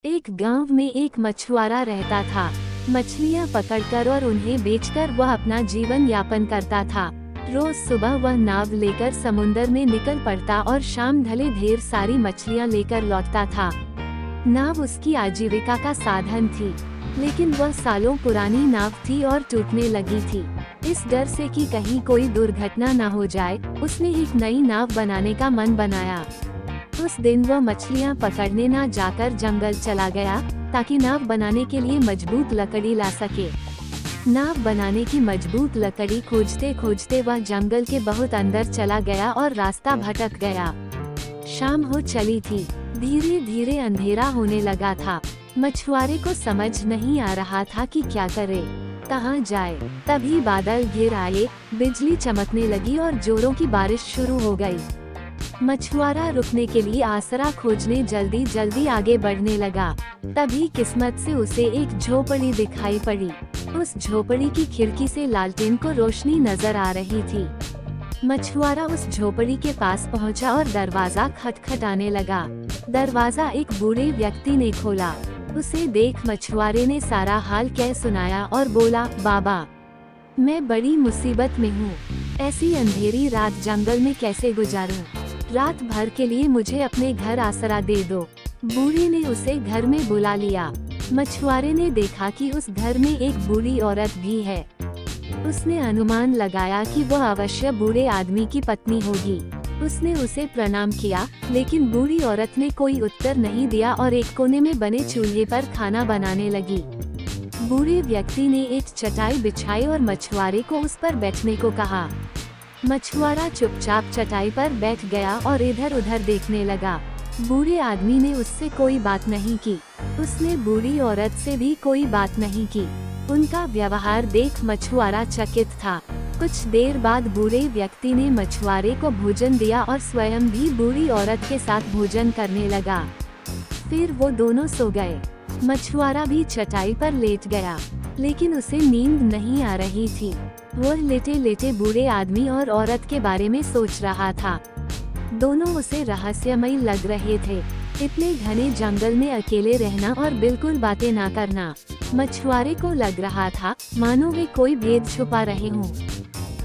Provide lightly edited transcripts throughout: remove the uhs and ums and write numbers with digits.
एक गांव में एक मछुआरा रहता था। मछलियां पकड़कर और उन्हें बेचकर वह अपना जीवन यापन करता था। रोज सुबह वह नाव लेकर समुद्र में निकल पड़ता और शाम ढले ढेर सारी मछलियां लेकर लौटता था। नाव उसकी आजीविका का साधन थी, लेकिन वह सालों पुरानी नाव थी और टूटने लगी थी। इस डर से कि कहीं कोई दुर्घटना न हो जाए, उसने एक नई नाव बनाने का मन बनाया। उस दिन वह मछलियां पकड़ने न जाकर जंगल चला गया, ताकि नाव बनाने के लिए मजबूत लकड़ी ला सके। नाव बनाने की मजबूत लकड़ी खोजते खोजते वह जंगल के बहुत अंदर चला गया और रास्ता भटक गया। शाम हो चली थी, धीरे धीरे अंधेरा होने लगा था। मछुआरे को समझ नहीं आ रहा था कि क्या करे, कहाँ जाए। तभी बादल घिर आए, बिजली चमकने लगी और जोरों की बारिश शुरू हो गई। मछुआरा रुकने के लिए आसरा खोजने जल्दी जल्दी आगे बढ़ने लगा। तभी किस्मत से उसे एक झोपड़ी दिखाई पड़ी। उस झोपड़ी की खिड़की से लालटेन को रोशनी नजर आ रही थी। मछुआरा उस झोपड़ी के पास पहुंचा और दरवाजा खटखटाने लगा। दरवाजा एक बूढ़े व्यक्ति ने खोला। उसे देख मछुआरे ने सारा हाल कह सुनाया और बोला, बाबा, मैं बड़ी मुसीबत में हूँ। ऐसी अंधेरी रात जंगल में कैसे गुजारूं? रात भर के लिए मुझे अपने घर आसरा दे दो। बूढ़े ने उसे घर में बुला लिया। मछुआरे ने देखा कि उस घर में एक बूढ़ी औरत भी है। उसने अनुमान लगाया कि वह अवश्य बूढ़े आदमी की पत्नी होगी। उसने उसे प्रणाम किया, लेकिन बूढ़ी औरत ने कोई उत्तर नहीं दिया और एक कोने में बने चूल्हे पर खाना बनाने लगी। बूढ़े व्यक्ति ने एक चटाई बिछाई और मछुआरे को उस पर बैठने को कहा। मछुआरा चुपचाप चटाई पर बैठ गया और इधर उधर देखने लगा। बूढ़े आदमी ने उससे कोई बात नहीं की। उसने बूढ़ी औरत से भी कोई बात नहीं की। उनका व्यवहार देख मछुआरा चकित था। कुछ देर बाद बूढ़े व्यक्ति ने मछुआरे को भोजन दिया और स्वयं भी बूढ़ी औरत के साथ भोजन करने लगा। फिर वो दोनों सो गए। मछुआरा भी चटाई पर लेट गया, लेकिन उसे नींद नहीं आ रही थी। वह लेटे लेटे बूढ़े आदमी और औरत के बारे में सोच रहा था। दोनों उसे रहस्यमय लग रहे थे। इतने घने जंगल में अकेले रहना और बिल्कुल बातें ना करना। मछुआरे को लग रहा था मानो वे कोई भेद छुपा रहे हों।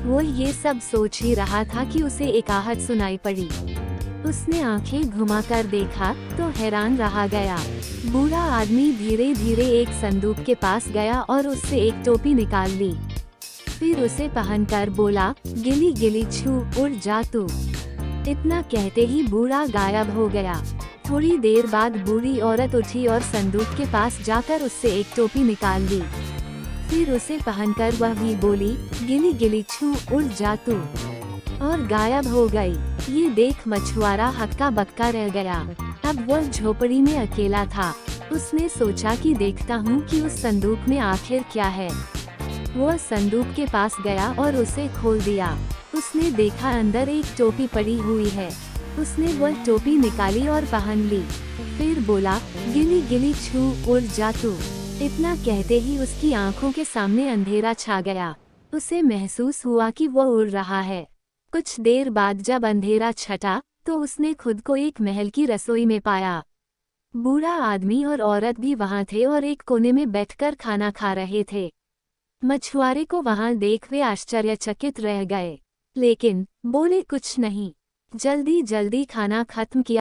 वो ये सब सोच ही रहा था कि उसे एक आहट सुनाई पड़ी। उसने आंखें घुमाकर देखा तो हैरान रहा गया। बूढ़ा आदमी धीरे धीरे एक संदूक के पास गया और उससे एक टोपी निकाल ली। फिर उसे पहनकर बोला, गिली गिली छू उड़ जा तू। इतना कहते ही बूढ़ा गायब हो गया। थोड़ी देर बाद बूढ़ी औरत उठी और संदूक के पास जाकर उससे एक टोपी निकाल ली। फिर उसे पहनकर वह भी बोली, गिली गिली छू उड़ जा तू, और गायब हो गई। ये देख मछुआरा हक्का बक्का रह गया। अब वह झोपड़ी में अकेला था। उसने सोचा कि देखता हूँ कि उस संदूक में आखिर क्या है। वह संदूक के पास गया और उसे खोल दिया। उसने देखा अंदर एक टोपी पड़ी हुई है। उसने वह टोपी निकाली और पहन ली। फिर बोला, गिली गिली छू उड़ जा तू। इतना कहते ही उसकी आंखों के सामने अंधेरा छा गया। उसे महसूस हुआ कि वह उड़ रहा है। कुछ देर बाद जब अंधेरा छटा तो उसने खुद को एक महल की रसोई में पाया। बूढ़ा आदमी और औरत भी वहां थे और एक कोने में बैठकर खाना खा रहे थे। मछुआरे को वहां देख वे आश्चर्यचकित रह गए, लेकिन बोले कुछ नहीं। जल्दी जल्दी खाना खत्म किया।